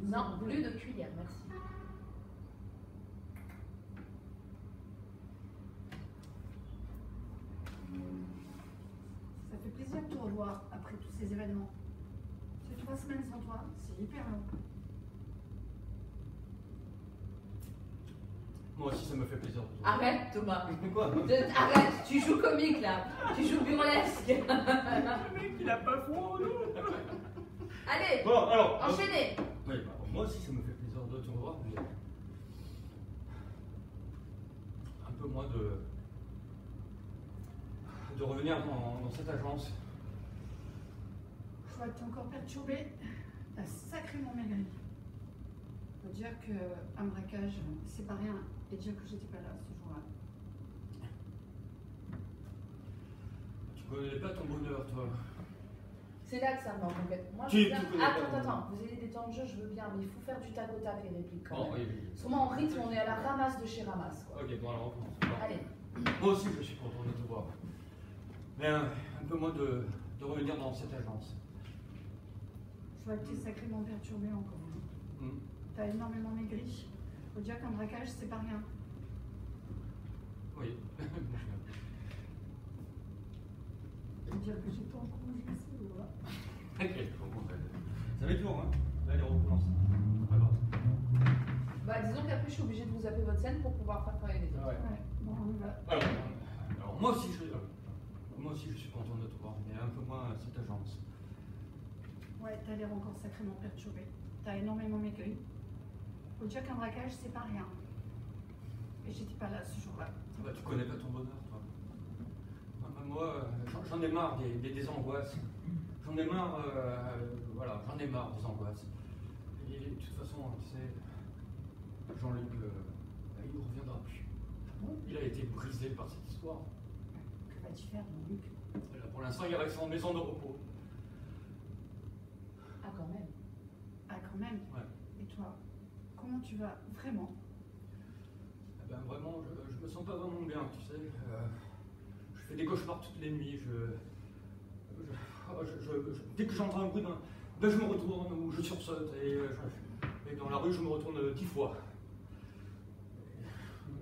Non, plus de cuillère, merci. Ça fait plaisir de te revoir après tous ces événements. C'est 3 semaines sans toi, c'est hyper long. Moi aussi, ça me fait plaisir. Arrête, Thomas. Quoi? Arrête, tu joues comique là. Tu joues burlesque. Le mec, il a pas froid. Allez, Bon, alors. enchaînez. Oui, bah, moi aussi, ça me fait plaisir de te revoir, mais un peu moins de revenir dans cette agence. Je vois que tu es encore perturbé. Tu as sacrément maigri. Faut dire qu'un braquage, c'est pas rien. Et dire que j'étais pas là ce jour-là. Tu connais pas ton bonheur, toi. C'est là que ça me manque en fait. Moi, Tu- je veux bien... tu connais pas Attends, le- attends, vous avez des temps de jeu, je veux bien, mais il faut faire du tac au tac les répliques quand Bon, même. oui. Parce que moi, en rythme, on est à la ramasse de chez ramasse. Quoi. Ok, bon, alors on commence. Bon. Allez. Moi aussi, je suis content de te voir. Mais un peu moins de revenir dans cette agence. Je vois que tu es sacrément perturbé encore. Hmm. Tu as énormément maigri. Faut dire qu'un braquage, c'est pas rien. Oui. Faut dire que j'étais en congé ce jour-là. Ok, je comprends. Ça va être lourd, hein. Allez, on recommence. Pas grave. Bah, disons qu'après, je suis obligée de vous appeler votre scène pour pouvoir faire travailler les autres. Ouais. Ouais, bon, on y va. Alors, moi aussi, je suis content de te voir, mais un peu moins à cette agence. Ouais, t'as l'air encore sacrément perturbé. T'as énormément maigri. Faut dire qu'un braquage, c'est pas rien. Et j'étais pas là ce jour-là. Bah, tu connais pas ton bonheur, toi. Moi, j'en ai marre des angoisses. J'en ai marre, voilà, j'en ai marre des angoisses. Et de toute façon, tu sais, Jean-Luc, il ne reviendra plus. Il a été brisé par cette histoire. Que vas-tu faire, Jean-Luc? Et là, pour l'instant, il reste en maison de repos. Ah, quand même. Ah, quand même. Ouais. Et toi, comment tu vas vraiment? Eh ben, vraiment, je me sens pas vraiment bien, tu sais. Je fais des cauchemars toutes les nuits. Dès que j'entends un bruit, ben, je me retourne ou je sursaute. Et dans la rue, je me retourne 10 fois. Et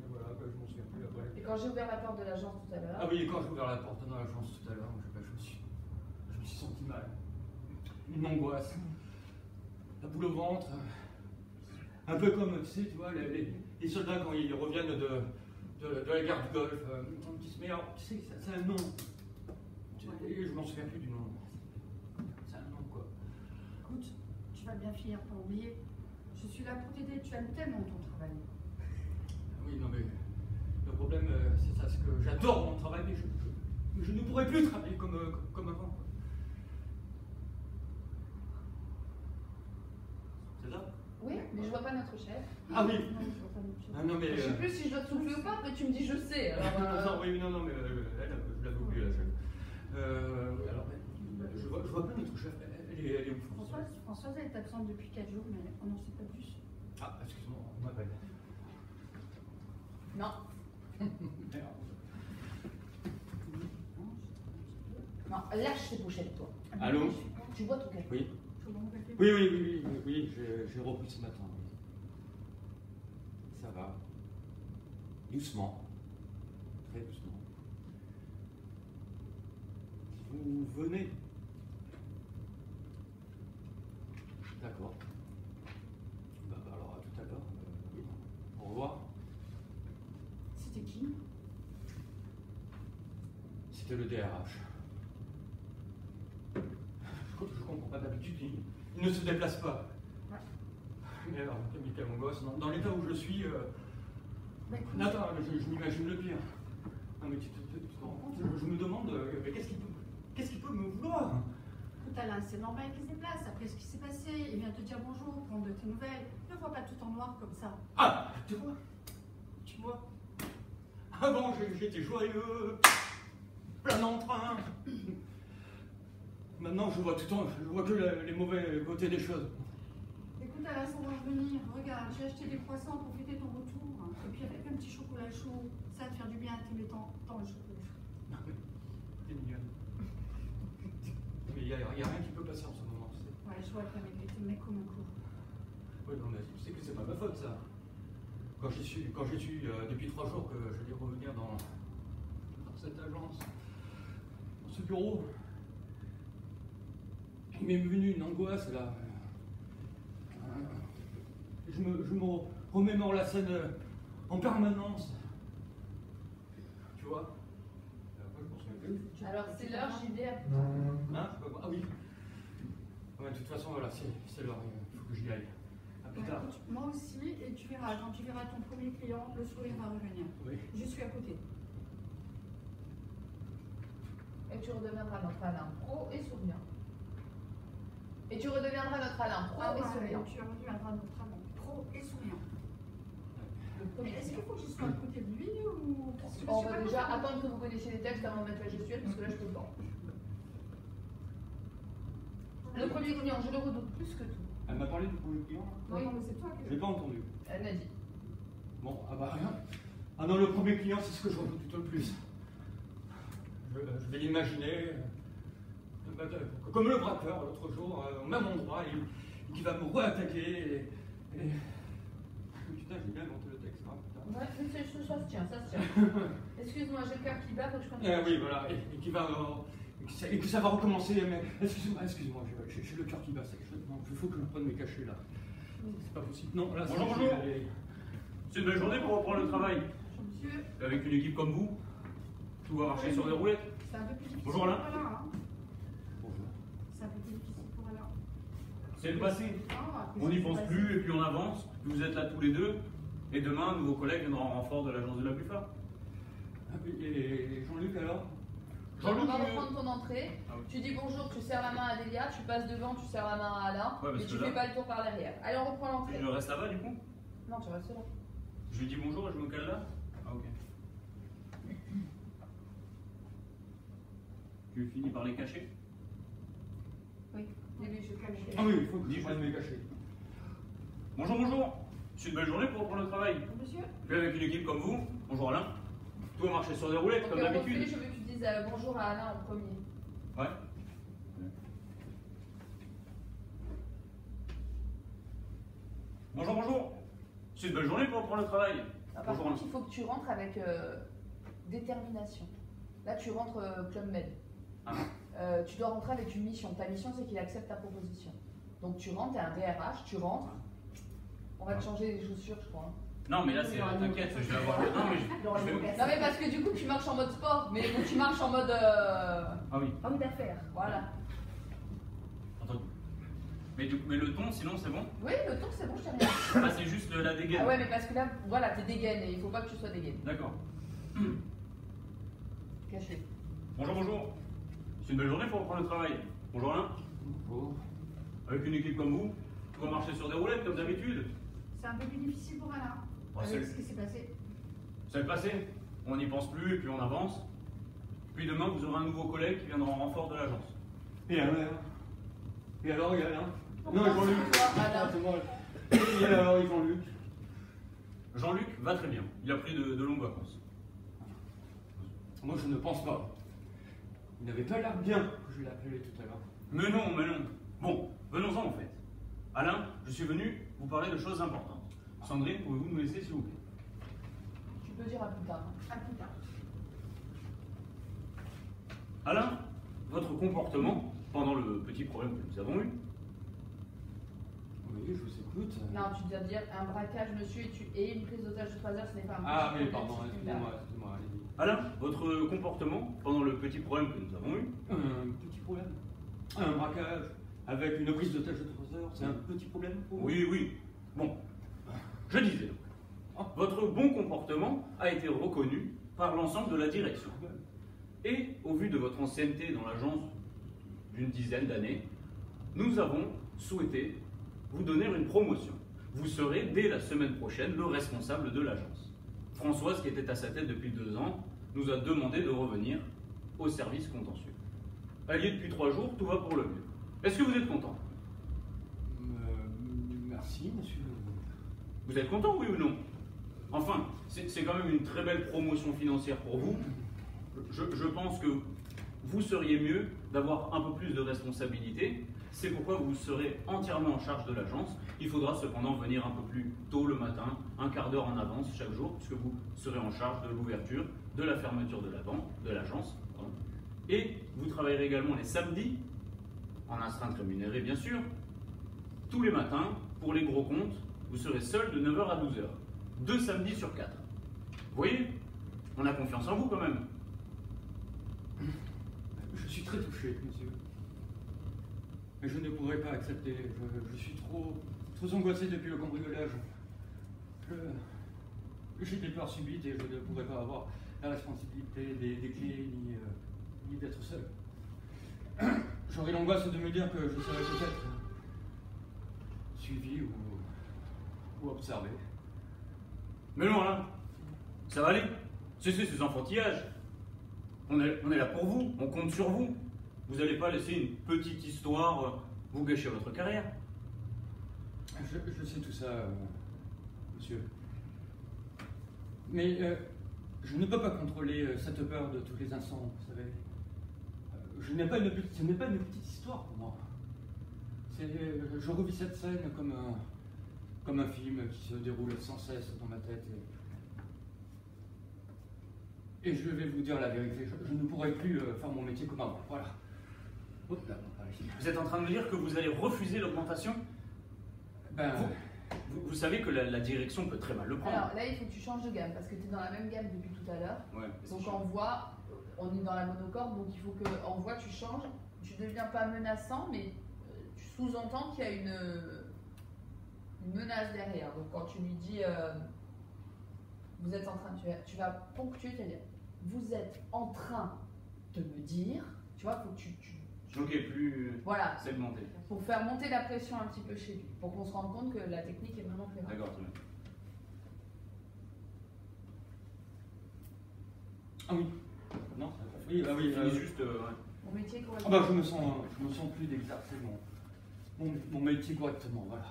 voilà, ben, je m'en souviens plus après. Et quand j'ai ouvert la porte de l'agence tout à l'heure. Ah oui, quand j'ai ouvert la porte dans l'agence tout à l'heure, je me suis senti mal. Une angoisse. La boule au ventre. Un peu comme, tu vois, les soldats quand ils reviennent de la guerre du Golfe, ils disent, mais alors, tu sais, c'est un nom. Et je m'en souviens plus du nom. C'est un nom, quoi. Écoute, tu vas bien finir par oublier. Je suis là pour t'aider, tu aimes tellement ton travail. Oui, non, mais le problème, c'est ça, c'est que j'adore mon travail, mais je ne pourrais plus travailler comme avant. Quoi. C'est ça? Oui, mais je vois pas notre chef. Ah oui. Non, je vois pas notre chose. Ah non, mais. Je sais plus si je dois te souffler ou pas, mais tu me dis je sais. Alors, non, oui, non, mais elle, je l'avais oublié, la chef. Oui, alors, je vois pas notre chef. Elle est où, Françoise, elle est absente depuis 4 jours, mais on n'en sait pas plus. Ah, excuse-moi, on m'appelle. non. Merde. Non, lâche tes pochettes, toi. Allô? Tu bois tout café. Oui. Faut bon café. Oui, j'ai repris ce matin. Oui. Ça va. Doucement. Très doucement. Vous venez. D'accord. Bah, alors à tout à l'heure. Oui. Au revoir. C'était qui? C'était le DRH. Je comprends pas d'habitude, il ne se déplace pas. Ouais. Mais alors, quelle angoisse. Dans l'état où je suis, Bah, écoute, attends, je m'imagine le pire. Non mais tu te rends compte, je me demande, mais qu'est-ce qu'il peut me vouloir? écoute, Alain, c'est normal qu'il se déplace. Après ce qui s'est passé, il vient te dire bonjour, prendre de tes nouvelles. Ne vois pas tout en noir comme ça. Ah, tu vois, avant j'étais joyeux, plein d'entrain. Maintenant je vois que les mauvais côtés des choses. Écoute, Alain, ça va revenir. Regarde, j'ai acheté des croissants pour fêter ton retour. Et puis avec un petit chocolat chaud, ça va te faire du bien à tes métants. Tant le chocolat chaud. Non mais, t'es mignonne. Mais il n'y a rien qui peut passer en ce moment, tu sais. Ouais, je vois que t'es mec comme un coup. Oui, non, mais tu sais que c'est pas ma faute, ça. Quand j'ai su depuis 3 jours que j'allais revenir dans cette agence, dans ce bureau, il m'est venu une angoisse, là. Je me remémore la scène en permanence. Tu vois? Alors c'est l'heure, j'y vais. Hein? Ah oui. Ouais, de toute façon, voilà, c'est l'heure, il faut que j'y aille. À plus Ouais, tard. écoute, moi aussi, et tu verras, quand tu verras ton premier client, le sourire va revenir. Oui. Je suis à côté. Et tu redeviendras notre Alain pro et souriant. Et tu redeviendras notre Alain pro et souriant. Tu reviendras notre Alain pro et souriant. Le Mais premier est-ce qu'il client. faut que je sois à côté de lui ou... Parce que je On sais va pas déjà comment- attendre que vous connaissiez les textes avant de mettre la gestuelle, parce que là je peux pas. Le premier client, je le redoute plus que tout. Elle m'a parlé du premier client? Non, Oui. non, mais c'est toi qui Je l'ai pas entendu. Elle m'a dit. Bon, ah bah rien. Ah non, le premier client, c'est ce que je redoute tout le plus. Je vais l'imaginer comme le braqueur l'autre jour, au même endroit, et qui va me re-attaquer. Putain, j'ai bien inventé le texte. Hein, putain. Ouais, ça se tient, ça se tient. Excuse-moi, j'ai le cœur qui bat, donc je continue. Oui, voilà, et que ça va recommencer. Mais excuse-moi, j'ai le cœur qui bat. Il faut que je prenne mes cachets là. C'est pas possible. Non, là, Bonjour, c'est- bonjour. C'est une belle journée pour reprendre le travail. Monsieur, Avec une équipe comme vous, tout va marcher sur des roulettes. c'est un peu plus difficile Bonjour, Alain. pour Alain. Hein. Bonjour. C'est un peu plus difficile pour Alain. C'est le passé. Ah, On n'y c'est pense passé. plus et puis on avance. Vous êtes là tous les deux. Et demain, nouveaux collègues viendront en renfort de l'agence de la Buffa. Et Jean-Luc alors? Jean-Luc, On va reprendre ton entrée. Ah oui. Tu dis bonjour, tu serres la main à Delia, tu passes devant, tu serres la main à Alain, Ouais, parce et tu que là- fais pas le tour par derrière. Allez, on reprend l'entrée. Je reste là-bas du coup. Non, tu restes là. Je lui dis bonjour et je me cale là. Ah ok. Tu finis par les cacher. Oui, début, je cache. Ah oui, il faut que je prenne mes cachets. Bonjour, bonjour. C'est une belle journée pour reprendre le travail. Monsieur, Puis avec une équipe comme vous, bonjour Alain. Tout va marcher sur des roulettes Donc, comme on refait, d'habitude. je veux que tu dises bonjour à Alain en premier. Ouais. Bonjour, bonjour. C'est une belle journée pour reprendre le travail. Ah, par Bonjour. contre, il faut que tu rentres avec détermination. Là, tu rentres Club Med. Ah. Tu dois rentrer avec une mission. Ta mission, c'est qu'il accepte ta proposition. Donc, tu rentres, tu es un DRH, tu rentres. On va te changer les chaussures, je crois. hein. Non, mais là, c'est. T'inquiète, je vais avoir. Non, mais je vais. Non, mais parce que du coup, tu marches en mode sport, mais bon, tu marches en mode Ah oui, homme d'affaires. Voilà. entendu. Mais le ton, sinon, c'est bon. Oui, le tour, c'est bon, je t'ai rien. Ah, c'est juste la dégaine. Ah ouais, mais parce que là, voilà, t'es dégaine et il faut pas que tu sois dégaine. D'accord. Caché. Bonjour, bonjour. C'est une belle journée pour reprendre le travail. Bonjour Alain. Bonjour. Avec une équipe comme vous, tout va marcher sur des roulettes comme d'habitude. c'est un peu plus difficile pour Alain. Oh, Avec c'est- ce qui s'est passé. C'est le passé. On n'y pense plus et puis on avance. Puis demain, vous aurez un nouveau collègue qui viendra en renfort de l'agence. Et alors? Et alors, il y a Alain? Non, Comment Jean-Luc. c'est toi, Alain? C'est moi. Et alors, Jean-Luc? Jean-Luc va très bien. Il a pris de longues vacances. Moi, je ne pense pas. Il n'avait pas l'air bien que je l'ai appelé tout à l'heure. Mais non, mais non. Bon, venons-en en fait. Alain, je suis venu vous parler de choses importantes. Sandrine, pouvez-vous nous laisser s'il vous plaît? Tu peux dire à plus tard. À plus tard. Alain, votre comportement pendant le petit problème que nous avons eu, Oui, je vous écoute. Non, tu dois dire un braquage, monsieur, et une prise d'otage de 3 heures, ce n'est pas un Ah, petit mais problème, pardon, c'est une excusez-moi, excusez-moi, allez-y. Alain, votre comportement pendant le petit problème que nous avons eu, Un petit problème. Un braquage avec une prise d'otage de 3 heures, c'est un petit problème pour vous? oui, oui. Bon, je disais donc, votre bon comportement a été reconnu par l'ensemble de la direction. Et au vu de votre ancienneté dans l'agence d'une dizaine d'années, nous avons souhaité vous donner une promotion. Vous serez dès la semaine prochaine le responsable de l'agence. Françoise, qui était à sa tête depuis 2 ans, nous a demandé de revenir au service contentieux. Elle y est depuis 3 jours, tout va pour le mieux. Est-ce que vous êtes content? Merci, monsieur. Vous êtes content, oui ou non? Enfin, c'est quand même une très belle promotion financière pour vous. Je pense que vous seriez mieux d'avoir un peu plus de responsabilité C'est pourquoi vous serez entièrement en charge de l'agence. Il faudra cependant venir un peu plus tôt le matin, un quart d'heure en avance chaque jour, puisque vous serez en charge de l'ouverture, de la fermeture de l'agence. Et vous travaillerez également les samedis, en astreinte rémunérée bien sûr. Tous les matins, pour les gros comptes, vous serez seul de 9h à 12h. 2 samedis sur 4. Vous voyez, on a confiance en vous quand même. Je suis très touché, monsieur. Mais je ne pourrais pas accepter. Je suis trop angoissé depuis le cambriolage. J'ai des peurs subites et je ne pourrais pas avoir la responsabilité des clés ni d'être seul. J'aurais l'angoisse de me dire que je serais peut-être suivi ou observé. Mais non, là, ça va aller. Cessez ces enfantillages. On est là pour vous, on compte sur vous. Vous n'allez pas laisser une petite histoire vous gâcher votre carrière. Je sais tout ça, monsieur. Mais je ne peux pas contrôler cette peur de tous les instants, vous savez. Ce n'est pas une petite histoire pour moi. Je revis cette scène comme un film qui se déroule sans cesse dans ma tête. Et je vais vous dire la vérité, je ne pourrai plus faire mon métier comme avant. Voilà. Vous êtes en train de me dire que vous allez refuser l'augmentation? Vous savez que la direction peut très mal le prendre. Alors là, il faut que tu changes de gamme parce que tu es dans la même gamme depuis tout à l'heure. Ouais, donc en voix, on est dans la monocorde, donc il faut que en voix tu changes. Tu ne deviens pas menaçant, mais tu sous-entends qu'il y a une menace derrière. Donc quand tu lui dis, vous êtes en train, tu vas ponctuer, c'est-à-dire, vous êtes en train de me dire, tu vois, faut que tu ok, plus voilà, segmenté. Pour faire monter la pression un petit peu chez lui, pour qu'on se rende compte que la technique est vraiment très D'accord, très bien. Ah oui. Non, oui, ah oui. Juste, ouais. Mon métier Ah correctement. bah, je me sens plus d'exercer mon métier correctement, voilà.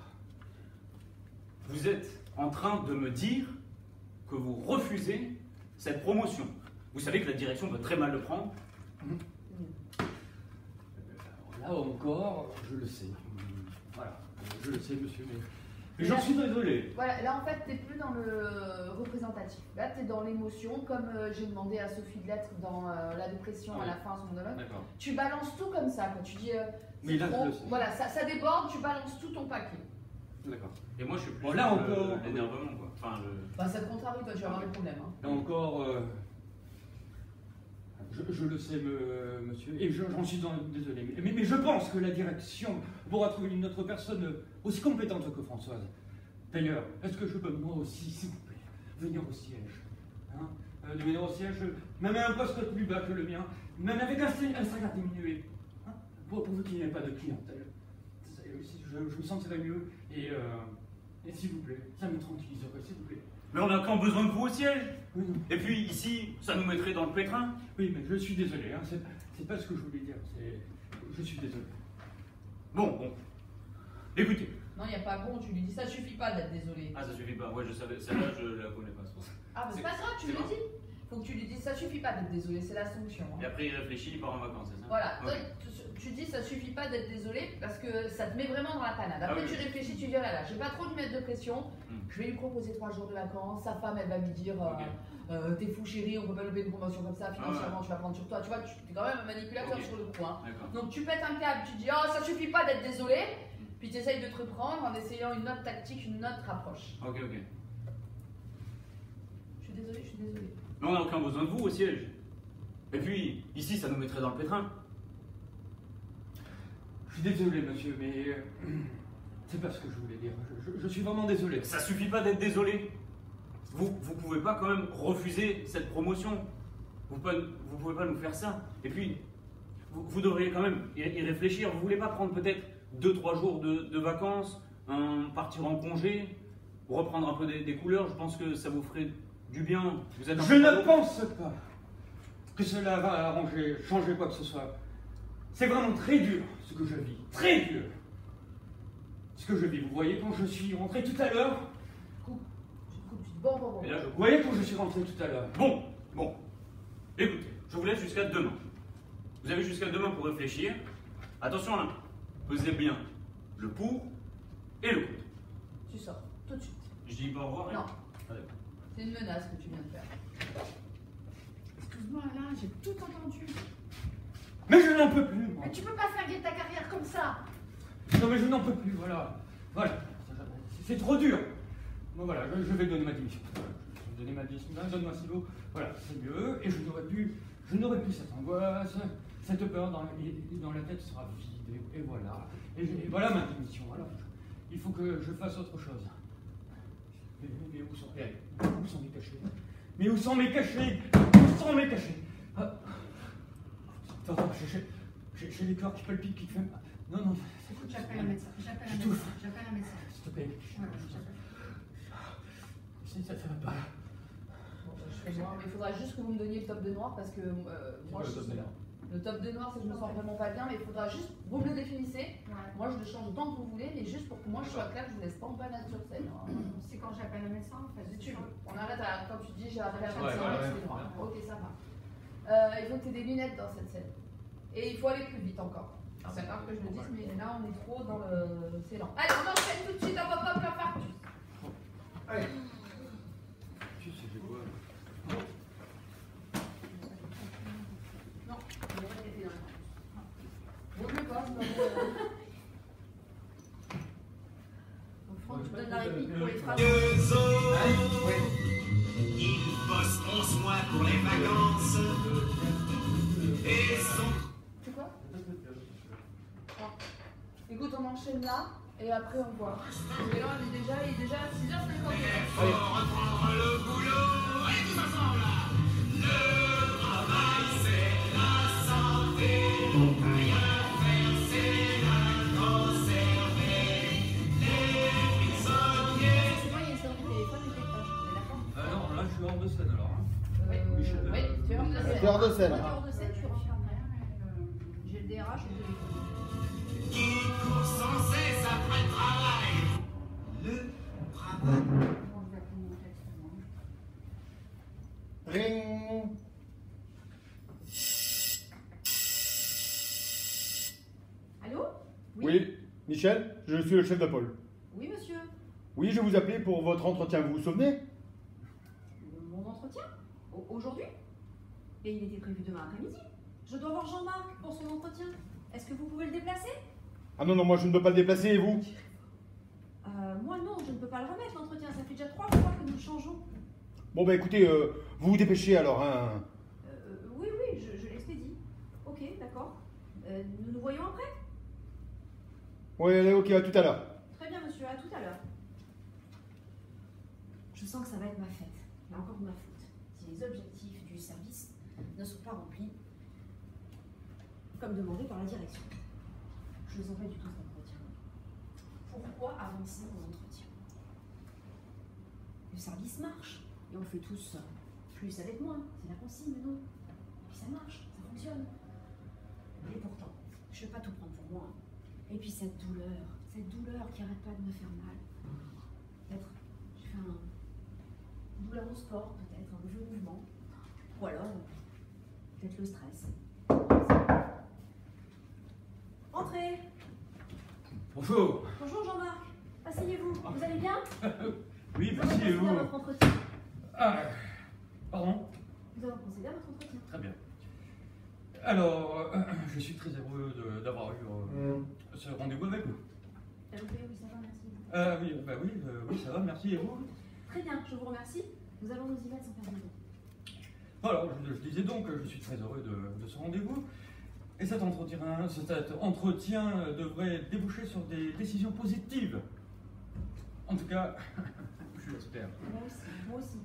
Vous êtes en train de me dire que vous refusez cette promotion. Vous savez que la direction peut très mal le prendre. Là encore, je le sais. Voilà, je le sais, monsieur, mais j'en suis désolé. Voilà, là en fait, tu n'es plus dans le représentatif. Là, tu es dans l'émotion, comme j'ai demandé à Sophie de l'être dans la dépression à la fin, son monologue. D'accord. Tu balances tout comme ça, quand tu dis. Mais là, trop, je le sais. voilà, ça déborde, tu balances tout ton paquet. D'accord. Et moi, je suis plus Bon, là dans encore. l'énervement, quoi. Enfin, Bah, ça te contrarie, toi, tu vas avoir des problèmes. Hein. Là encore, je le sais, monsieur, et j'en suis désolé. Mais je pense que la direction pourra trouver une autre personne aussi compétente que Françoise. D'ailleurs, est-ce que je peux, moi aussi, s'il vous plaît, venir au siège, hein, de venir au siège, même à un poste plus bas que le mien, même avec un salaire diminué, hein, pour vous qu'il n'y ait pas de clientèle. Je me sentirais mieux, et s'il vous plaît, ça me tranquilliserait, s'il vous plaît. mais on a quand besoin de vous au siège. Oui, non. Et puis ici, ça nous mettrait dans le pétrin. Oui, mais je suis désolé, hein, c'est pas ce que je voulais dire, je suis désolé. Bon. Écoutez. Non, il n'y a pas bon, tu lui dis ça suffit pas d'être désolé. Ah, ça suffit pas. Ouais, je savais. Celle-là, je la connais pas. C'est pour ça. Ah, bah, c'est pas grave, tu c'est lui bon. dis. Faut que tu lui dises ça suffit pas d'être désolé, c'est la sanction. Hein. Et après, il réfléchit, il part en vacances, c'est ça? Voilà, Ok. toi, tu dis ça suffit pas d'être désolé parce que ça te met vraiment dans la panade. Après, Ah oui. tu réfléchis, tu dis oh là là, je vais pas trop lui mettre de pression, Hmm. je vais lui proposer 3 jours de vacances, sa femme elle va lui dire t'es fou chérie, on peut pas louper une promotion comme ça, financièrement tu vas prendre sur toi, tu vois, tu es quand même un manipulateur Ok. sur le coup. Hein. D'accord. Donc tu pètes un câble, tu dis oh ça suffit pas d'être désolé, puis tu essayes de te reprendre en essayant une autre tactique, une autre approche. Ok. Je suis désolée. Mais on n'a aucun besoin de vous au siège. Et puis, ici, ça nous mettrait dans le pétrin. Je suis désolé, monsieur, mais c'est pas ce que je voulais dire. Je suis vraiment désolé. Ça suffit pas d'être désolé. Vous pouvez pas quand même refuser cette promotion. Vous pouvez pas nous faire ça. Et puis, vous devriez quand même y réfléchir. Vous voulez pas prendre peut-être 2-3 jours de vacances, partir en congé, reprendre un peu des couleurs? Je pense que ça vous ferait du bien. Vous êtes Je ne pense pas que cela va changer quoi que ce soit. C'est vraiment très dur ce que je vis. Très dur. Ce que je vis. Vous voyez, quand je suis rentré tout à l'heure. Tu dis bon. Et là, Vous voyez, quand je suis rentré tout à l'heure. Bon. Écoutez, je vous laisse jusqu'à demain. Vous avez jusqu'à demain pour réfléchir. Attention là, Pesez bien le pour et le contre. Tu sors, tout de suite. Je dis pas au revoir. Non. Ah, d'accord. C'est une menace que tu viens de faire. Excuse-moi, Alain, j'ai tout entendu. Mais je n'en peux plus, moi. Mais tu peux pas faire ta carrière comme ça. Non, mais je n'en peux plus, voilà. Voilà. C'est trop dur. Bon, voilà, je vais donner ma démission. Je vais donner ma démission. Donne-moi Silo. Voilà, c'est mieux. Et je n'aurai plus cette angoisse, cette peur dans la tête sera vide. Et voilà. Et voilà ma démission. Alors, il faut que je fasse autre chose. Mais où sont mes cachets? Mais où sont mes cachets? Où sont mes cachets? Ah. Attends, j'ai les cœurs qui palpitent, qui font... Non, non. Écoute, j'appelle un médecin. J'appelle un médecin. S'il te plaît. Ouais, j'appelle. Ça va pas. Bon, je fais noir, mais il faudra juste que vous me donniez le top de noir parce que moi je suis là. Le top de noir, c'est que je me sens vraiment pas bien, mais il faudra juste, vous me le définissez. Ouais. Moi je le change autant que vous voulez, mais juste pour que moi je sois claire, je vous laisse pas en panade sur scène. C'est quand j'appelle un médecin, en fait. Si tu veux. On arrête à, quand tu dis j'ai appelé un Ouais, médecin, ouais, c'est noir. ouais. Ok, ça va. Il faut que tu aies des lunettes dans cette scène. Et il faut aller plus vite encore. C'est grave que je le dise, mais là on est trop dans le. C'est lent. Allez, on enchaîne tout de suite, on va pas faire fartus. Allez. Tu sais, j'ai quoi? Non, on va arrêter là. Vaut mieux pas, sinon. Donc Franck, tu donnes la réplique pour les phrases. Deux autres, Oui. ils bossent 11 mois pour les vacances et sont... C'est quoi? Écoute, on enchaîne là et après on voit. Et là, il est déjà 6h50. Faut reprendre le boulot et tous ensemble là. Le travail c'est la santé, rien faire c'est la conserver. Les prisonniers. C'est moi, il y a une sonnerie de téléphone et quelque part, on est d'accord? Non, là je suis hors de scène alors. Hein. Oui, Michel, oui, tu es hors de scène. Tu es hors de scène. Toi, tu es hors de scène, tu rentres après. J'ai le DRH au téléphone. Qui court sans cesse après le travail. Le travail. Bon, je vais appeler mon texte, moi. Ring. Allô? Oui, Michel, je suis le chef de pôle. Oui, monsieur. Oui, je vous appelais pour votre entretien, vous vous souvenez? Mon entretien aujourd'hui? Et il était prévu demain après-midi. Je dois voir Jean-Marc pour son entretien. Est-ce que vous pouvez le déplacer? Ah non, non, moi je ne peux pas le déplacer, et vous? Moi non, je ne peux pas le remettre l'entretien. Ça fait déjà 3 fois que nous le changeons. Bon bah écoutez, vous vous dépêchez alors, hein. Oui, je l'expédie. Ok, d'accord. Nous nous voyons après? Oui, allez, ok, à tout à l'heure. Très bien, monsieur, à tout à l'heure. Je sens que ça va être ma fête. Mais encore de ma faute. Si les objectifs du service ne sont pas remplis, comme demandé par la direction. Je ne sens pas du tout cet entretien. Pourquoi avancer mon entretien? Le service marche. Et on le fait tous plus avec moins. C'est la consigne, non? Et puis ça marche, ça fonctionne. Et pourtant, je ne vais pas tout prendre pour moi. Et puis cette douleur qui arrête pas de me faire mal. Peut-être, j'ai fait une douleur au sport, peut-être, un mauvais mouvement. Ou alors, peut-être le stress. Entrez! Bonjour. Bonjour Jean-Marc, asseyez-vous, vous allez bien? Oui, Vous merci avez et procédé à vous. votre entretien. Ah, pardon. Nous allons procéder à votre entretien. Très bien. Alors, je suis très heureux d'avoir eu ce rendez-vous avec vous. Oui, ça va, merci. Oui, bah oui, ça va, merci et vous. Très bien, je vous remercie. Nous allons nous y mettre sans perdre de temps. Alors, je disais donc que je suis très heureux de ce rendez-vous. Et cet entretien devrait déboucher sur des décisions positives. En tout cas, je l'espère. Moi aussi.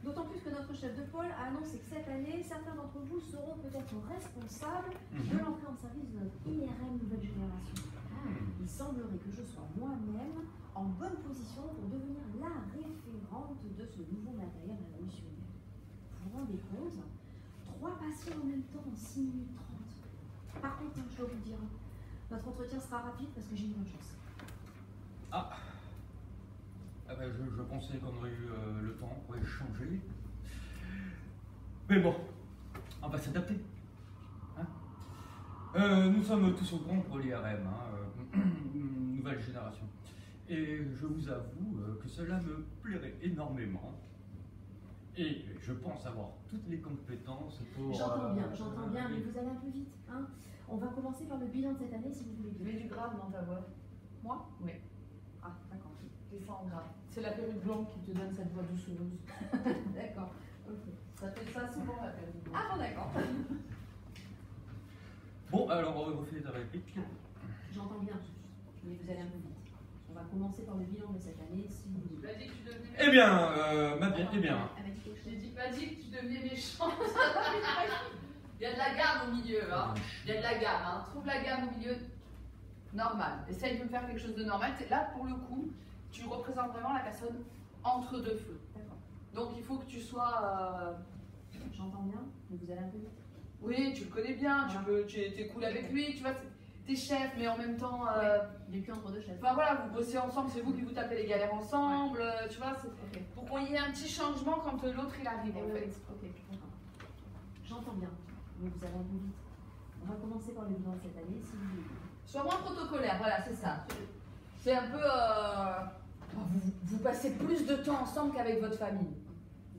D'autant plus que notre chef de pôle a annoncé que cette année, certains d'entre vous seront peut-être responsables de l'entrée en service de notre IRM nouvelle génération. Il semblerait que je sois moi-même en bonne position pour devenir la référente de ce nouveau matériel révolutionnaire. Vous vous rendez compte? 3 patients en même temps en 6 minutes 30. Par contre, je dois vous dire, notre entretien sera rapide parce que j'ai une bonne chance. Je pensais qu'on aurait eu le temps pour échanger. Mais bon, on va s'adapter. Hein, nous sommes tous au courant pour l'IRM. Hein. nouvelle génération. Et je vous avoue que cela me plairait énormément. Et je pense avoir toutes les compétences pour... J'entends bien, mais vous allez un peu vite. Hein. On va commencer par le bilan de cette année, si vous voulez Tu bien. mets du grave dans ta voix. Moi? Oui. Ah, d'accord. Descends en grave. C'est la perruque blonde qui te donne cette voix doucereuse. D'accord. Ok. Ça fait ça souvent, la perruque blonde. Ah bon, d'accord. Bon, alors refais ta réplique. J'entends bien, mais vous allez un peu vite. On va commencer par le bilan de cette année, si vous Tu voulez. m'as dit que tu devenais Eh bien, eh bien, Elle m'a dit quelque chose. J'ai pas dit que tu devenais méchant. Il y a de la gamme au milieu, hein. Il y a de la gamme, hein. Trouve la gamme au milieu. Normal. Essaye de me faire quelque chose de normal. Là, pour le coup, tu représentes vraiment la personne entre deux feux. D'accord. Donc, il faut que tu sois... J'entends bien, mais vous allez un peu vite. Oui, tu le connais bien, tu es cool avec lui, tu vois, t'es chef, mais en même temps... Il est plus entre deux chefs. Enfin voilà, vous bossez ensemble, c'est vous qui vous tapez les galères ensemble, tu vois, c'est Ok. pour qu'il y ait un petit changement quand l'autre il arrive en fait. Ok, d'accord. J'entends bien, mais vous allez un peu vite. On va commencer par le bilan de cette année, si vous voulez. Sois moins protocolaire, voilà, c'est ça. C'est un peu... vous passez plus de temps ensemble qu'avec votre famille.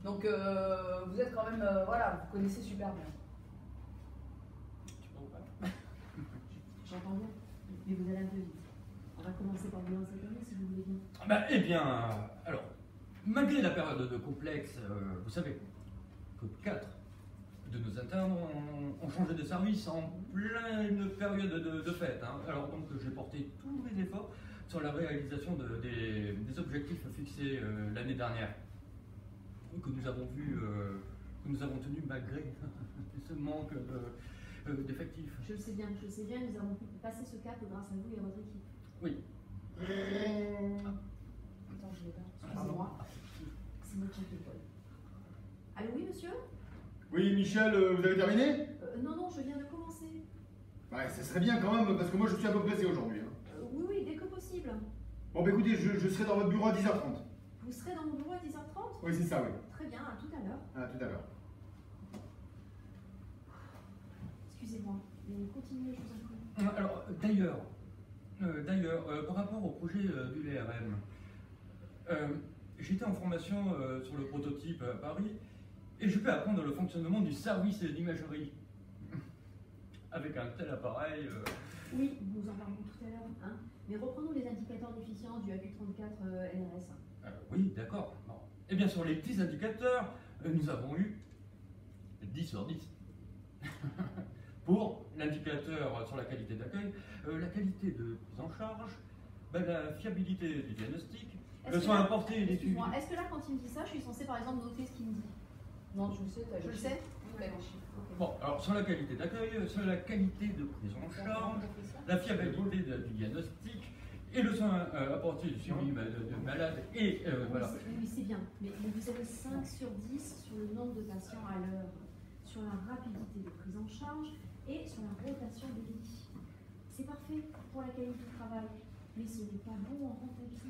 Donc vous êtes quand même, voilà, vous connaissez super bien. J'entends bien, mais vous allez un peu vite. On va commencer par le bilan de cette année, si vous voulez bien. eh bien, alors, malgré la période de complexe, vous savez que 4 de nos internes ont changé de service en pleine période de fête. Hein. Alors donc j'ai porté tous mes efforts sur la réalisation des objectifs fixés l'année dernière, que nous avons tenus malgré ce manque d'effectifs. Je le sais bien, nous avons pu passer ce cap grâce à vous et à votre équipe. Oui. Attends, je l'ai pas. Excusez-moi. C'est notre chef d'école. Allô, oui, monsieur? Oui, Michel, vous avez terminé? Non, je viens de commencer. Ouais, ça serait bien quand même, parce que moi je suis un peu pressé aujourd'hui. Hein. Oui, dès que possible. Bon, bah écoutez, je serai dans votre bureau à 10h30. Vous serez dans mon bureau à 10h30? Oui, c'est ça, oui. Très bien, à tout à l'heure. À tout à l'heure. Excusez-moi, mais continuez, je vous en prie. Alors, d'ailleurs, par rapport au projet du LRM, j'étais en formation sur le prototype à Paris et je peux apprendre le fonctionnement du service d'imagerie. Avec un tel appareil. Oui, nous en parlons tout à l'heure. Hein. Mais reprenons les indicateurs d'efficience du AQ34 NRS. Oui, d'accord. Bon. Eh bien, sur les 10 indicateurs, nous avons eu 10 sur 10. Pour l'indicateur sur la qualité d'accueil, la qualité de prise en charge, la fiabilité du diagnostic, le soin apporté et les suivis. Excuse-moi, est-ce que là, quand il me dit ça, je suis censée par exemple noter ce qu'il me dit? Non, tu le sais, t'as Je le sais? D'accord. Ok. Bon, alors sur la qualité d'accueil, sur la qualité de prise en charge, la fiabilité du diagnostic et le soin apporté du suivi de malade et voilà. Oui, c'est bien. Mais vous avez 5 sur 10 sur le nombre de patients à l'heure, sur la rapidité de prise en charge et sur la rotation des lits. C'est parfait pour la qualité du travail, mais ce n'est pas bon en rentabilité.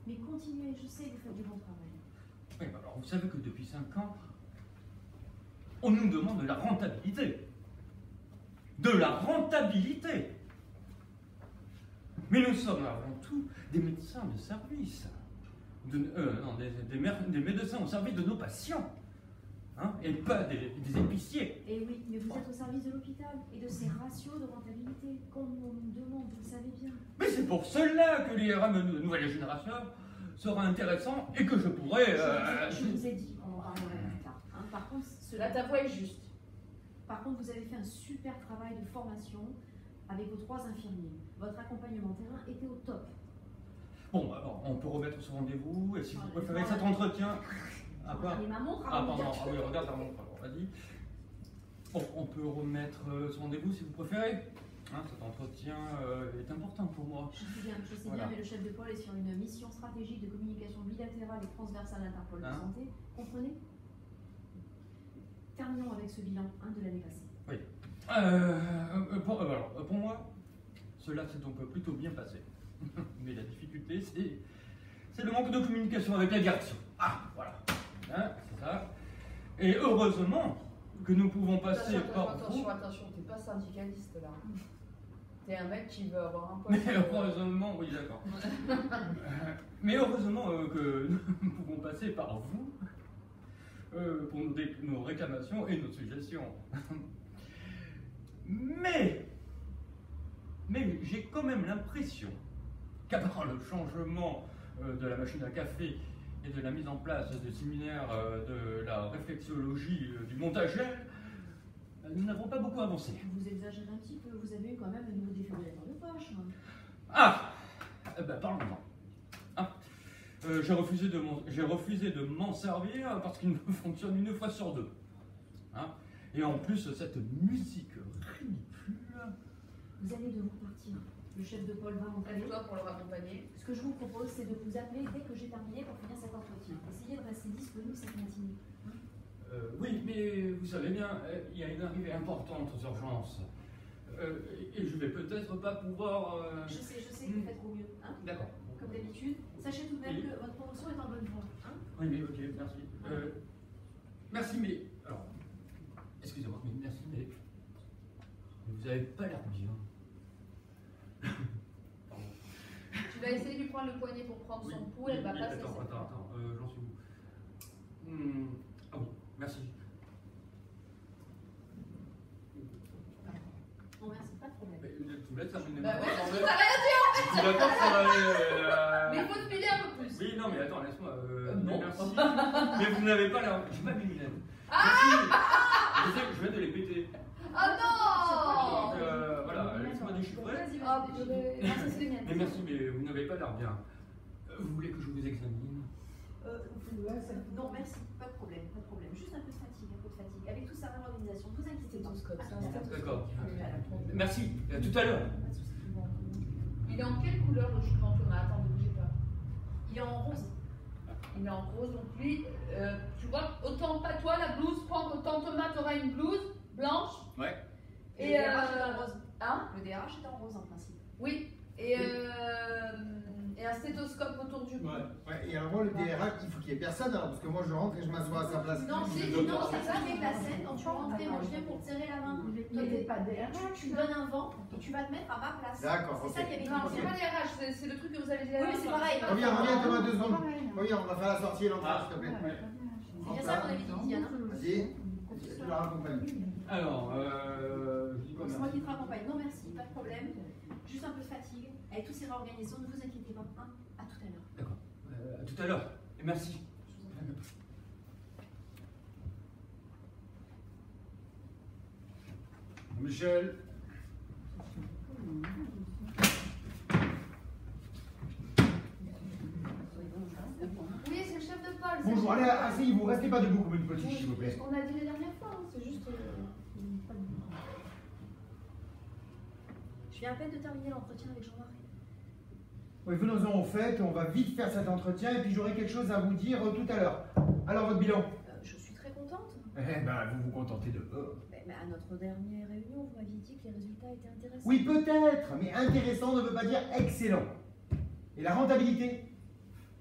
Mais continuez, je sais que vous faites du bon travail. Oui, alors vous savez que depuis 5 ans, on nous demande de la rentabilité. De la rentabilité. Mais nous sommes avant tout des médecins de service. Des médecins au service de nos patients. Hein, et pas des épiciers. Et oui, mais vous êtes au service de l'hôpital et de ses ratios de rentabilité. Comme on nous demande, vous le savez bien. Mais c'est pour cela que l'IRM de nouvelle génération sera intéressant et que je pourrais... Je vous ai dit qu'on en parlerait plus tard. Hein. Par contre, Là, ta voix est juste. Par contre, vous avez fait un super travail de formation avec vos 3 infirmiers. Votre accompagnement terrain était au top. Bon, alors, on peut remettre ce rendez-vous et si vous préférez cet entretien... Ah, quoi? Et ma montre, Ah, pardon, ah oui, regarde la montre, alors, vas-y. Bon, on peut remettre ce rendez-vous si vous préférez. Hein, cet entretien est important pour moi. Je sais bien, Voilà. mais le chef de pôle est sur une mission stratégique de communication bilatérale et transversale d'Interpol de Hein? santé. Comprenez? Terminons avec ce bilan de l'année passée. Oui. Pour moi, cela s'est donc plutôt bien passé. Mais la difficulté, c'est le manque de communication avec la direction. Ah, voilà. Hein, c'est ça. Et heureusement que nous pouvons passer par vous. Attention, t'es pas syndicaliste là. T'es un mec qui veut avoir un poste. Mais heureusement, oui, d'accord. Mais heureusement que nous pouvons passer par vous pour nos réclamations et nos suggestions. Mais j'ai quand même l'impression qu'à part le changement de la machine à café et de la mise en place du séminaire de la réflexologie du montagel, nous n'avons pas beaucoup avancé. Vous exagérez un petit peu, vous avez eu quand même un nouveau défibrillateur de poche. Ah ben parlons-en. Ah, j'ai refusé de m'en servir parce qu'il ne fonctionne une fois sur deux. Hein, et en plus, cette musique ridicule... Vous allez devoir partir. Le chef de pôle va rentrer. Aide-toi pour le raccompagner. Ce que je vous propose, c'est de vous appeler dès que j'ai terminé pour finir cet entretien. Essayez de rester disponible cette matinée. Oui, mais vous savez bien, il y a une arrivée importante aux urgences. Et je vais peut-être pas pouvoir... Je sais que vous faites au mieux. Hein, D'accord. comme d'habitude. Sachez tout de même que votre promotion est en bonne voie. Hein. Oui, mais ok, merci. Merci, mais... Alors, excusez-moi, mais merci, mais vous avez pas l'air bien. Pardon. Tu vas essayer de lui prendre le poignet pour prendre son pouls, elle va pas se laisser faire. Attends, j'en suis où? Ah oui, merci. Bon, merci, pas de problème. Mais, tu me laisses terminer. Bah ouais, Attends, parce que t'as rien dit en fait. je suis d'accord pour aller... Mais il faut te filer un peu plus. Oui, non, mais attends, laisse-moi. non. Merci. Mais vous n'avez pas l'air. J'ai pas mes lunettes. Merci. Je viens de les péter. Ah non. Donc, voilà, laisse-moi déchiffrer. Ah, purée. Non, ça c'est les miennes. Mais merci, mais vous n'avez pas l'air bien. Vous voulez que je vous examine? Non, merci, pas de problème, pas de problème. Juste un peu de fatigue, un peu de fatigue. Avec toute sa réorganisation, ne vous inquiétez pas. D'accord. Merci. À tout à l'heure. Pas de soucis. Il est en quelle couleur le cheveu Thomas? Attends, ne bougez pas. Il est en rose. Il est en rose, donc lui, tu vois, autant pas toi, la blouse, prends autant Thomas, t'auras une blouse blanche. Ouais. Et le DRH est en rose. Hein? Le DRH est en rose en principe. Oui. Et un stéthoscope autour du cou. Ouais, et alors moi, le DRH, il faut qu'il y ait personne, alors, parce que moi je rentre et je m'assois à sa place. Non, ça va avec la scène. Quand tu rentres, moi je viens pour te serrer la main. Il n'était pas derrière. Tu me donnes un vent et tu vas te mettre à ma place. D'accord, C'est ça qu'il y avait Non, dit. c'est pas les RH, c'est le truc que vous avez dit. Oui, mais c'est pareil. Reviens Thomas, 2 secondes. Reviens, on va faire la sortie et l'entrée, s'il te plaît. C'est bien ça qu'on avait dit, Diane. Vas-y, tu la raccompagnes. Alors, je dis quoi? C'est moi qui te raccompagne. Non, merci, pas de problème. Juste un peu de fatigue. Avec tous ces réorganisations, ne vous inquiétez pas. Hein, à tout à l'heure. D'accord. À tout à l'heure. Et merci. Michel. Oui, c'est le chef de pôle. Bonjour, allez, asseyez-vous, restez pas debout comme une petite, s'il vous C'est plaît. ce qu'on a dit la dernière fois, hein, c'est juste. Je viens à peine de terminer l'entretien avec Jean-Marie. Oui, venons-en au fait, on va vite faire cet entretien et puis j'aurai quelque chose à vous dire tout à l'heure. Alors, votre bilan? Je suis très contente. Eh ben, vous vous contentez de peu. Mais à notre dernière réunion, vous m'aviez dit que les résultats étaient intéressants. Oui, peut-être, mais intéressant ne veut pas dire excellent. Et la rentabilité?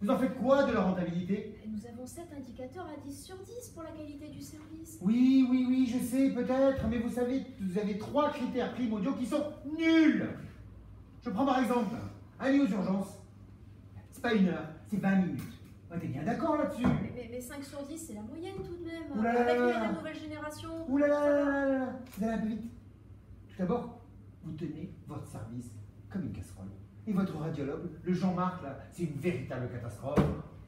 Vous en faites quoi de la rentabilité? Nous avons 7 indicateurs à 10 sur 10 pour la qualité du service. Oui, je sais, peut-être, mais vous savez, vous avez 3 critères primordiaux qui sont nuls. Je prends par exemple, aller aux urgences, c'est pas 1 heure, c'est 20 minutes. Ouais, t'es bien d'accord là-dessus? Mais 5 sur 10, c'est la moyenne tout de même. Ouh là là Avec là là. la nouvelle génération. Ouh là là là là là là. Vous allez un peu vite. Tout d'abord, vous tenez votre service comme une casserole. Et votre radiologue, le Jean-Marc, là, c'est une véritable catastrophe.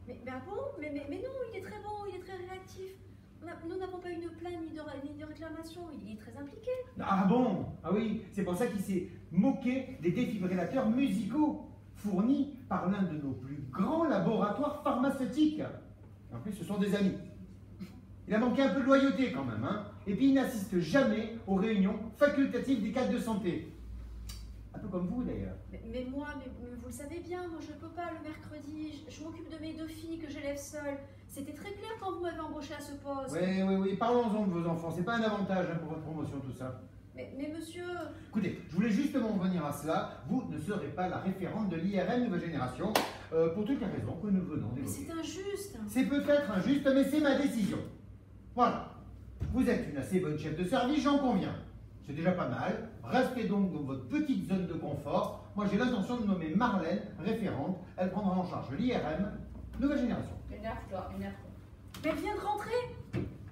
Mais ah bon mais non, il est très bon, il est très réactif. Nous n'avons pas une plainte ni de réclamation, il est très impliqué. Ah bon? Ah oui, c'est pour ça qu'il s'est moqué des défibrillateurs musicaux fournis par l'un de nos plus grands laboratoires pharmaceutiques. En plus, ce sont des amis. Il a manqué un peu de loyauté quand même, hein. Et puis il n'assiste jamais aux réunions facultatives des cadres de santé. Un peu comme vous d'ailleurs. Mais moi, vous le savez bien, moi je ne peux pas le mercredi, je m'occupe de mes 2 filles que j'élève seule. C'était très clair quand vous m'avez embauché à ce poste. Oui, parlons-en de vos enfants, c'est pas un avantage hein, pour votre promotion tout ça. Mais monsieur... Écoutez, je voulais justement revenir à cela, vous ne serez pas la référente de l'IRM Nouvelle Génération, pour toutes les raisons que nous venons Mais d'évoquer. c'est injuste. C'est peut-être injuste, mais c'est ma décision. Voilà. Vous êtes une assez bonne chef de service, j'en conviens. C'est déjà pas mal. Restez donc dans votre petite zone de confort. Moi, j'ai l'intention de nommer Marlène référente. Elle prendra en charge l'IRM, nouvelle génération. Énerve-toi, énerve-toi. Mais elle vient de rentrer.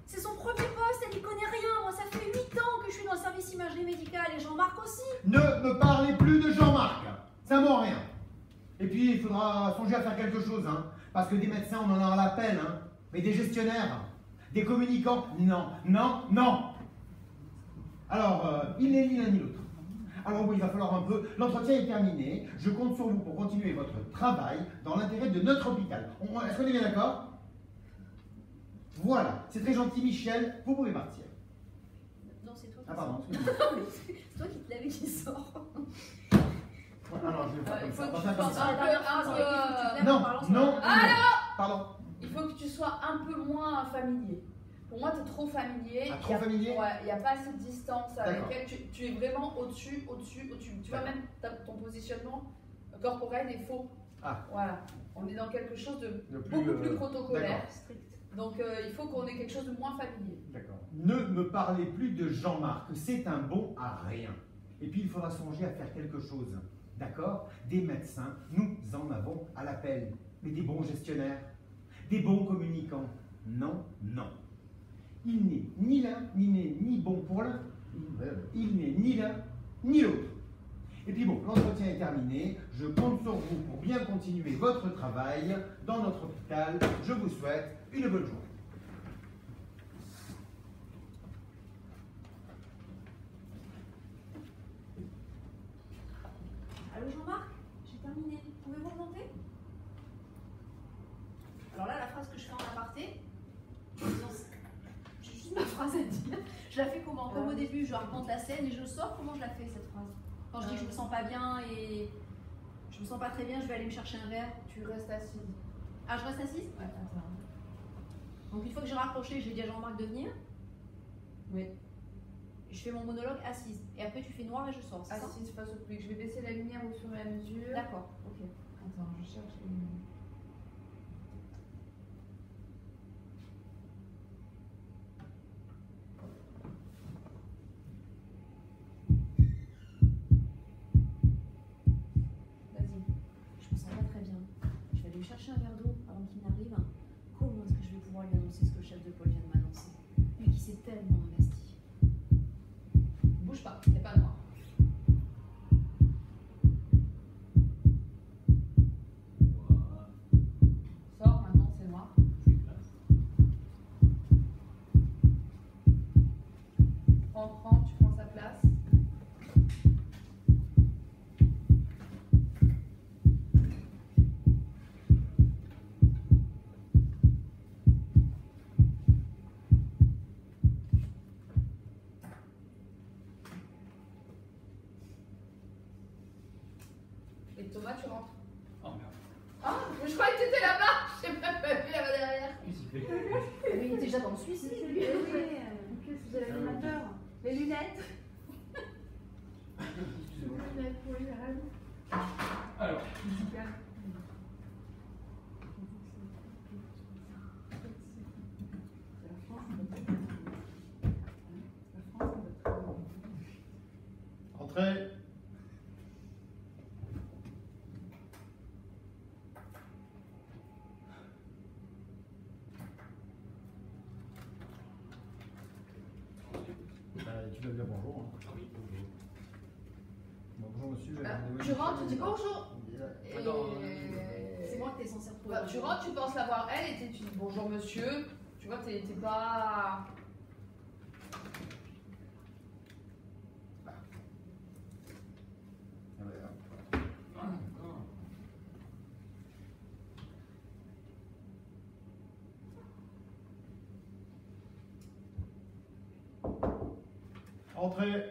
C'est son premier poste, elle n'y connaît rien. Moi, ça fait 8 ans que je suis dans le service imagerie médicale et Jean-Marc aussi. Ne me parlez plus de Jean-Marc. Ça vaut rien. Et puis, il faudra songer à faire quelque chose, hein. Parce que des médecins, on en a à la peine, hein. Mais des gestionnaires, des communicants, non, non, non. Alors, il n'est ni l'un ni l'autre. Alors bon, il va falloir un peu... L'entretien est terminé. Je compte sur vous pour continuer votre travail dans l'intérêt de notre hôpital. Est-ce qu'on est bien d'accord? Voilà. C'est très gentil, Michel. Vous pouvez partir. Non, c'est toi qui Ah, pardon. sors. C'est toi qui te l'avais qui sort. Ah non, je vais faire comme Il faut ça. que Enfin, tu comme penses ça. un peu... Non, non, pardon. Il faut que tu sois un peu moins familier. Pour moi, tu es trop familier. Ah, trop familier? Ouais, il n'y a pas assez de distance avec D'accord. elle. Tu es vraiment au-dessus. Tu vois, même ton positionnement corporel est faux. Ah. Voilà. On est dans quelque chose de plus, beaucoup plus protocolaire. d'accord. Strict. Donc, il faut qu'on ait quelque chose de moins familier. D'accord. Ne me parlez plus de Jean-Marc. C'est un bon à rien. Et puis, il faudra songer à faire quelque chose. D'accord? Des médecins, nous en avons à l'appel. Mais des bons gestionnaires, des bons communicants. Non, non. Il n'est ni l'un, ni bon pour l'un. Il n'est ni l'un, ni l'autre. Et puis bon, l'entretien est terminé. Je compte sur vous pour bien continuer votre travail dans notre hôpital. Je vous souhaite une bonne journée. Allô Jean-Marc, j'ai terminé. Pouvez-vous remonter? Alors là, la phrase que je fais en aparté, j'ai juste ma phrase à dire. Je la fais comment? Comme au début, je raconte la scène et je sors. Comment je la fais cette phrase? Quand je dis que je me sens pas bien et je me sens pas très bien, je vais aller me chercher un verre. Tu restes assise. Ah, je reste assise? Ouais, attends. Donc une fois que j'ai raccroché, j'ai dit à Jean-Marc de venir. Oui. Je fais mon monologue assise. Et après, tu fais noir et je sors, c'est ça? Assise face au public. Je vais baisser la lumière au fur et à mesure. D'accord, ok. Attends, je cherche les lumières. Vas-y. Je me sens pas très bien. Je vais aller me chercher un verre d'eau avant qu'il n'arrive. Comment est-ce que je vais pouvoir lui annoncer ce que le chef de pôle vient de m'annoncer? Lui qui s'est tellement investi. Bouge pas, c'est pas noir. Sors maintenant, c'est noir. Prends, tu prends sa place. Et Thomas, tu rentres. Oh merde. Ah, je croyais que t'étais là-bas. J'ai même pas vu là-bas derrière. Mais il était déjà dans le suicide, lui. Vous avez l'animateur. Les lunettes. Lunettes pour l'IRM. Alors, Entrez. Tu vas dire bonjour. Hein. oui, bonjour. Bonjour monsieur. Tu rentres, tu dis bonjour. Et... C'est moi que t'es censé retrouver. Bah, tu rentres, tu penses la voir elle et tu dis bonjour monsieur. Tu vois, t'es pas. Ah, d'accord. Entrez.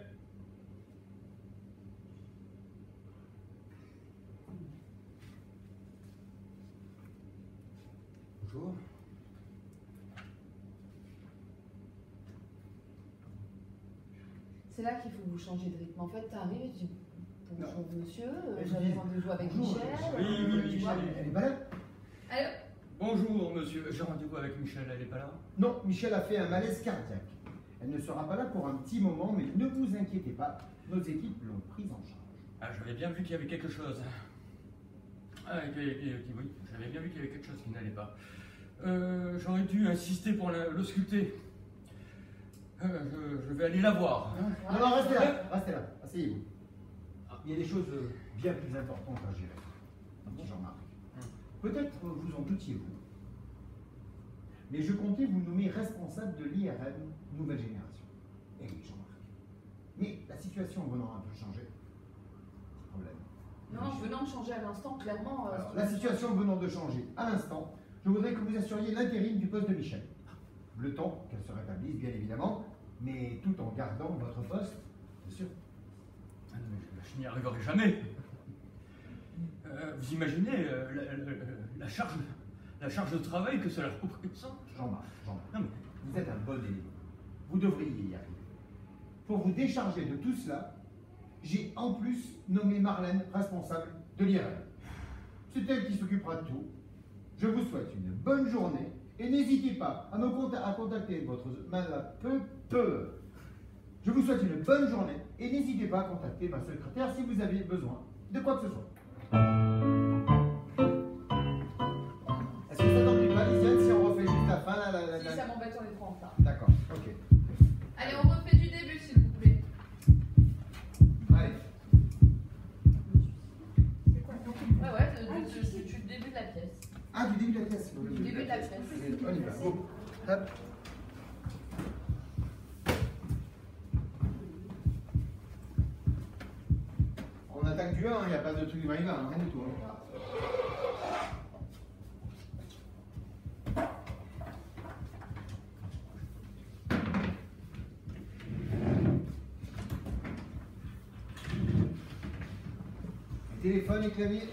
Bonjour. C'est là qu'il faut que vous changer de rythme. En fait, t'arrives et tu dis bonjour monsieur, Elle j'avais dit, rendez-vous avec bonjour, Michel. oui, tu vois. Michel, elle est pas là? Allô. Bonjour monsieur, j'ai rendez-vous avec Michel, elle est pas là? Non, Michel a fait un malaise cardiaque. Elle ne sera pas là pour un petit moment, mais ne vous inquiétez pas, nos équipes l'ont prise en charge. Ah, j'avais bien vu qu'il y avait quelque chose. Ah, oui, j'avais bien vu qu'il y avait quelque chose qui n'allait pas. J'aurais dû insister pour l'ausculter. Je vais aller la voir. Hein. Non, non, restez là, asseyez-vous. Il y a des choses bien plus importantes à gérer, dit Jean-Marc. Peut-être vous en doutiez-vous, mais je comptais vous nommer responsable de l'IRM Nouvelle Génération. Eh oui, Jean-Marc. Mais la situation venant un peu changer, problème. Non, venant de changer à l'instant, clairement. Alors, la situation venant de changer à l'instant, je voudrais que vous assuriez l'intérim du poste de Michel. Le temps qu'elle se rétablisse, bien évidemment, mais tout en gardant votre poste, bien sûr. Ah non, mais je n'y arriverai jamais. Vous imaginez la charge de travail que cela représente? Jean-Marc, vous êtes un bon élève. Vous devriez y arriver. Pour vous décharger de tout cela, j'ai en plus nommé Marlène responsable de l'IRM. C'est elle qui s'occupera de tout. Je vous souhaite une bonne journée et n'hésitez pas à contacter votre Je vous souhaite une bonne journée et n'hésitez pas à contacter ma secrétaire si vous avez besoin de quoi que ce soit. Est-ce que ça t'ennuie pas, Lisiane, si on refait juste la fin Si ça m'embête, on est trop en retard. D'accord, ok. Allez, on refait du début, s'il vous plaît. Allez. Ouais, du début de la pièce. Ah, du début de la pièce. Du début de la pièce. On y va. Go. Hop. On attaque du 1, il n'y a pas de truc va-et-va, rien du tout. Hein. Téléphone et clavier.